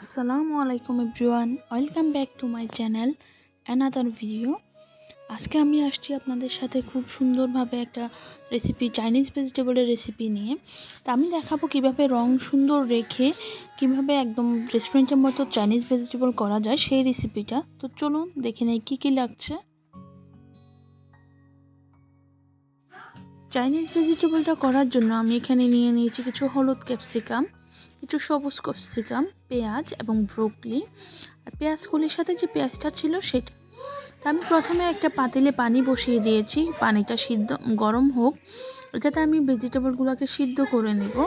আসসালামু আলাইকুম everyone, welcome back to my channel another video. আজকে আমি আসছি আপনাদের সাথে খুব সুন্দরভাবে একটা রেসিপি, চাইনিজ ভেজিটেবলের রেসিপি নিয়ে। তা আমি দেখাবো কিভাবে রং সুন্দর রেখে কিভাবে একদম রেস্টুরেন্টের মতো চাইনিজ ভেজিটেবল করা যায় সেই রেসিপিটা। তো চলুন দেখে নেই কী কী লাগছে। চাইনিজ ভেজিটেবলটা করার জন্য আমি এখানে নিয়ে নিয়েছি কিছু হলুদ ক্যাপসিকাম, কিছু সবুজ ক্যাপসিকাম, পেঁয়াজ এবং ব্রোকলি। আর পেঁয়াজগুলির সাথে যে পেঁয়াজটা ছিল সেটা। তা আমি প্রথমে একটা পাতিলে পানি বসিয়ে দিয়েছি, পানিটা গরম হোক, এটাতে আমি ভেজিটেবলগুলোকে সিদ্ধ করে নেব।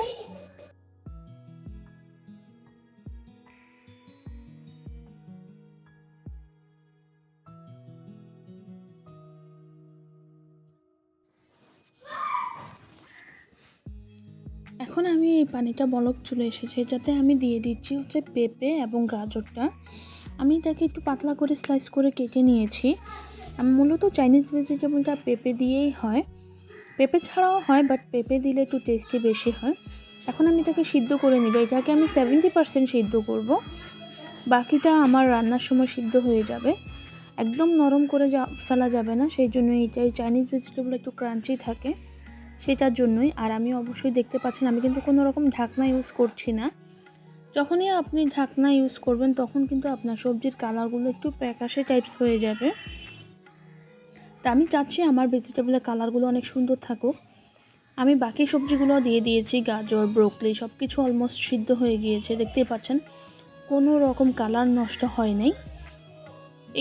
এখন আমি এই পানিটা বলক চলে এসেছে, এটাতে আমি দিয়ে দিচ্ছি হচ্ছে পেঁপে এবং গাজরটা। আমি এটাকে একটু পাতলা করে স্লাইস করে কেটে নিয়েছি। আমি মূলত চাইনিজ ভেজিটেবলটা পেঁপে দিয়েই হয়, পেঁপে ছাড়াও হয়, বাট পেঁপে দিলে একটু টেস্টি বেশি হয়। এখন আমি এটাকে সিদ্ধ করে নিব। এটাকে আমি 70% সিদ্ধ করব, বাকিটা আমার রান্নার সময় সিদ্ধ হয়ে যাবে। একদম নরম করে ফেলা যাবে না, সেই জন্য এটাই চাইনিজ ভেজিটেবল একটু ক্রাঞ্চি থাকে, সেটার জন্যই। আর আমি অবশ্যই দেখতে পাচ্ছেন আমি কিন্তু কোনো রকম ঢাকনা ইউজ করছি না। যখনই আপনি ঢাকনা ইউজ করবেন তখন কিন্তু আপনার সবজির কালারগুলো একটু প্যাকাশে টাইপস হয়ে যাবে। তা আমি চাচ্ছি আমার ভেজিটেবলের কালারগুলো অনেক সুন্দর থাকুক। আমি বাকি সবজিগুলো দিয়ে দিয়েছি, গাজর, ব্রোকলি সব কিছু অলমোস্ট সিদ্ধ হয়ে গিয়েছে, দেখতেই পাচ্ছেন কোনো রকম কালার নষ্ট হয় নাই।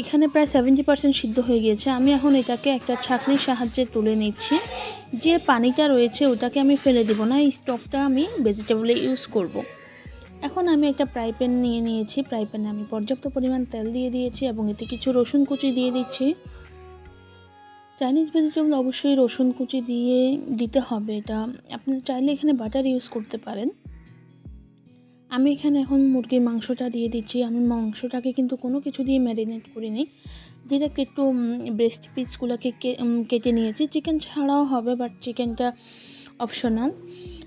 এখানে প্রায় 70% সিদ্ধ হয়ে গিয়েছে। আমি এখন এটাকে একটা ছাঁকনির সাহায্যে তুলে নিচ্ছি। যে পানিটা রয়েছে ওটাকে আমি ফেলে দেব না, এই স্টকটা আমি ভেজিটেবলে ইউজ করব। এখন আমি একটা ফ্রাই প্যান নিয়ে নিয়েছি, ফ্রাই প্যানে আমি পর্যাপ্ত পরিমাণ তেল দিয়ে দিয়েছি এবং এতে কিছু রসুন কুচি দিয়ে দিচ্ছি। চাইনিজ ভেজিটেবল অবশ্যই রসুন কুচি দিতে হবে, এটা আপনি চাইলে এখানে বাটার ইউজ করতে পারেন। আমি এখানে এখন মুরগির মাংসটা দিয়ে দিচ্ছি। আমি মাংসটাকে কিন্তু কোনো কিছু দিয়ে ম্যারিনেট করিনি, ডিরেক্ট একটু ব্রেস্ট পিসগুলোকে কেটে নিয়েছি। চিকেন ছাড়াও হবে, বাট চিকেনটা অপশনাল।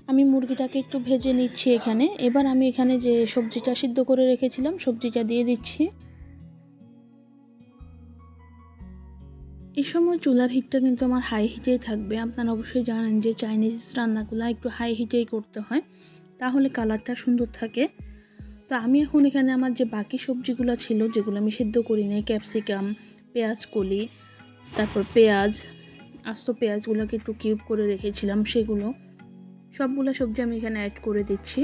আমি মুরগিটাকে একটু ভেজে নিচ্ছি এখানে। এবার আমি এখানে যে সবজিটা সিদ্ধ করে রেখেছিলাম সবজিটা দিয়ে দিচ্ছি। এই সময় চুলার হিটটা কিন্তু আমার হাই হিটেই থাকবে। আপনারা অবশ্যই জানেন যে চাইনিজ রান্নাগুলো একটু হাই হিটেই করতে হয়, তাহলে কালারটা সুন্দর থাকে। তো আমি এখন এখানে আমার যে বাকি সবজিগুলো ছিল যেগুলো আমি সিদ্ধ করি নাই, ক্যাপসিকাম, পেঁয়াজ কলি, তারপর পেঁয়াজ, আস্ত পেঁয়াজগুলোকে একটু কিউব করে রেখেছিলাম, সেগুলো সবগুলো সবজি আমি এখানে অ্যাড করে দিচ্ছি।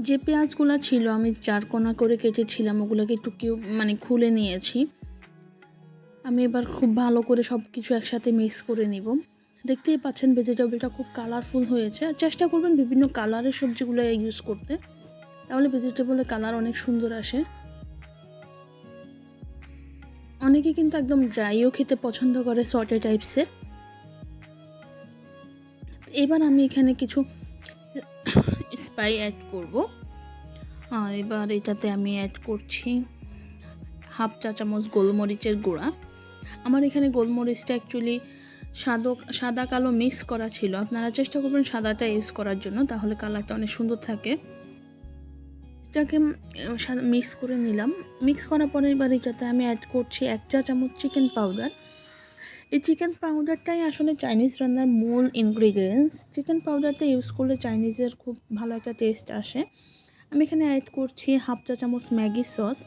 যে পেঁয়াজগুলো ছিল আমি 4 কোনা করে কেটেছিলাম, ওগুলোকে একটু খুলে নিয়েছি। আমি এবার খুব ভালো করে সব কিছু একসাথে মিক্স করে নিব। দেখতেই পাচ্ছেন ভেজিটেবলটা খুব কালারফুল হয়েছে। চেষ্টা করবেন বিভিন্ন কালারের সবজিগুলো ইউজ করতে, তাহলে ভেজিটেবলের কালার অনেক সুন্দর আসে। অনেকে কিন্তু একদম ড্রাইও খেতে পছন্দ করে, সটে টাইপসের। এবার আমি এখানে কিছু স্পাই অ্যাড করব। এবার এটাতে আমি অ্যাড করছি হাফ চা চামচ গোলমরিচের গুঁড়া। আমার এখানে গোলমরিচটা অ্যাকচুয়ালি সাদা কালো মিক্স করা ছিল, আপনারা চেষ্টা করবেন সাদাটা ইউজ করার জন্য, তাহলে কালারটা অনেক সুন্দর থাকে। এটাকে মিক্স করে নিলাম। মিক্স করার পরে এবার এটাতে আমি অ্যাড করছি 1 চা চামচ চিকেন পাউডার। এই চিকেন পাউডারটাই আসলে চাইনিজ রান্নার মূল ইনগ্রিডিয়েন্টস। চিকেন পাউডারটা ইউজ করলে চাইনিজের খুব ভালো একটা টেস্ট আসে। আমি এখানে অ্যাড করছি হাফ চা চামচ ম্যাগি সস।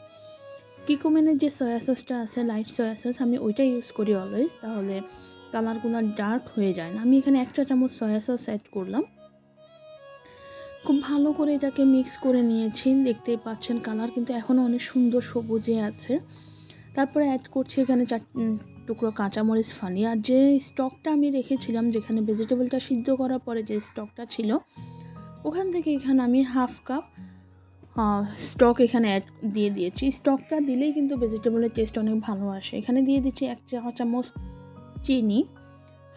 কিকোম্যানের যে সয়া সসটা আছে, লাইট সয়া সস, আমি ওইটা ইউজ করি অলওয়েজ, তাহলে কালারগুলো ডার্ক হয়ে যায় না। আমি এখানে 1 চা চামচ সয়া সস অ্যাড করলাম। খুব ভালো করে এটাকে মিক্স করে নিয়েছি। দেখতেই পাচ্ছেন কালার কিন্তু এখনও অনেক সুন্দর সবুজে আছে। তারপরে অ্যাড করছি এখানে 4 টুকরো কাঁচামরিচ ফালি। আর যে স্টকটা আমি রেখেছিলাম, যেখানে ভেজিটেবলটা সিদ্ধ করার পরে যে স্টকটা ছিল, ওখান থেকে এখানে আমি হাফ কাপ স্টক এখানে অ্যাড দিয়ে দিয়েছি। স্টকটা দিলেই কিন্তু ভেজিটেবলের টেস্ট অনেক ভালো আসে। এখানে দিয়ে দিচ্ছি 1 চা চামচ চিনি,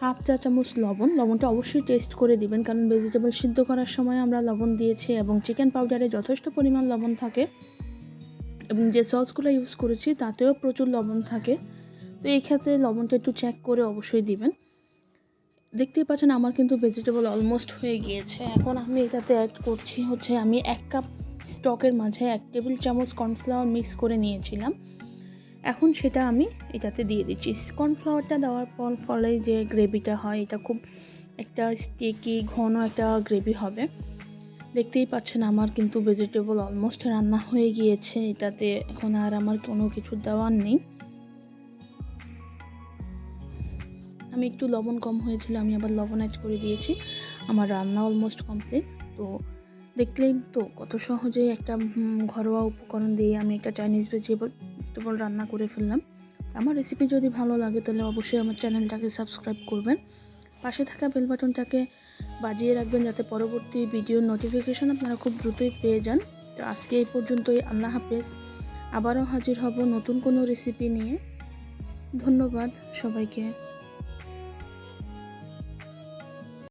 হাফ চা চামচ লবণ। লবণটা অবশ্যই টেস্ট করে দিবেন, কারণ ভেজিটেবল সিদ্ধ করার সময় আমরা লবণ দিয়েছি এবং চিকেন পাউডারে যথেষ্ট পরিমাণ লবণ থাকে এবং যে সসগুলো ইউজ করেছি তাতেও প্রচুর লবণ থাকে। তো এই ক্ষেত্রে লবণটা একটু চেক করে অবশ্যই দিবেন। দেখতেই পাচ্ছেন আমার কিন্তু ভেজিটেবল অলমোস্ট হয়ে গিয়েছে। এখন আমি এটাতে অ্যাড করছি হচ্ছে আমি 1 কাপ স্টকের মাঝে 1 টেবিল চামচ কর্নফ্লাওয়ার মিক্স করে নিয়েছিলাম। এখন সেটা আমি এটাতে দিয়ে দিচ্ছি। কর্নফ্লাওয়ারটা দেওয়ার ফলে যে গ্রেভিটা হয় এটা খুব একটা স্টিকি ঘন একটা গ্রেভি হবে। দেখতেই পাচ্ছেন আমার কিন্তু ভেজিটেবল অলমোস্ট রান্না হয়ে গিয়েছে। এটাতে এখন আর আমার কোনো কিছু দেওয়ার নেই। আমি একটু লবণ কম হয়েছিল, আমি আবার লবণ অ্যাড করে দিয়েছি। আমার রান্না অলমোস্ট কমপ্লিট। তো দেখলেন তো কত সহজেই একটা ঘরোয়া উপকরণ দিয়ে আমি একটা চাইনিজ ভেজিটেবল রান্না করে ফেললাম। আমার রেসিপি যদি ভালো লাগে তাহলে অবশ্যই আমার চ্যানেলটাকে সাবস্ক্রাইব করবেন, পাশে থাকা বেল বাটনটাকে বাজিয়ে রাখবেন যাতে পরবর্তী ভিডিওর নোটিফিকেশান আপনারা খুব দ্রুতই পেয়ে যান। তো আজকে এই পর্যন্তই। আল্লাহ হাফেজ। আবারও হাজির হব নতুন কোনো রেসিপি নিয়ে। ধন্যবাদ সবাইকে।